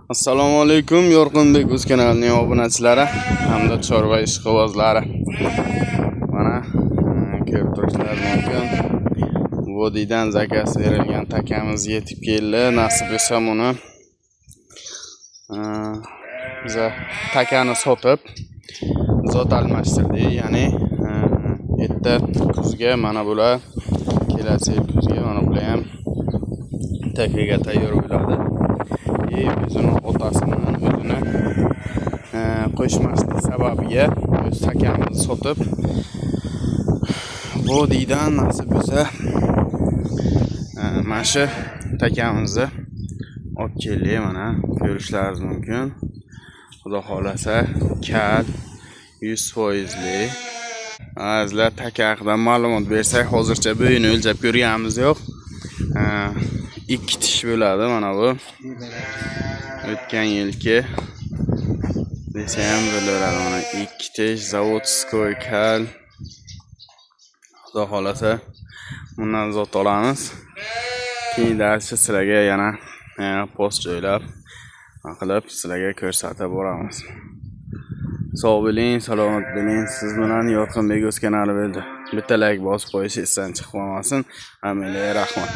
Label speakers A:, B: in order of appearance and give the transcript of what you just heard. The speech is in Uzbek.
A: Assalomu alaykum, Yorqinbek o'z kanalining obunachilari hamda chorva ishqibozlari. Mana ko'rib turishlaringiz mumkin. Vodiydan zakaz berilgan takamiz yetib keldi. Nasib etsa uni biz takani sotib zot almashtirdik. Ya'ni erta kuzga mana bular kelasi yil kuzga mana bular ham takaga tayyor bo'ladi. O'zini otasini o'zini qo'shmaslik sababiga o'z takamizni sotib vodiydan nasib etsa mana shu takamizni olib keldik. Mana ko'rishlaringiz mumkin. Xudo xolasa kal 100%li. Azizlar, taka haqida ma'lumot bersak, hozircha bo'yini o'lchab ko'rganimiz yo'q. 2 tish bo'ladi mana bu. O'tgan yilki desa ham bo'laveradi. Mana 2 tish zavodskoy kal. Xudo xolasa bundan zot olamiz. Keyin darsi sizlarga yana post joylab qilib sizlarga ko'rsatib boramiz. Sog' bo'ling, salomat bo'ling. Siz bilan Yorqinbek o'z kanali bo'ldi. Bitta like bosib qo'yish esdan chiqib qolmasin. Hammaga rahmat.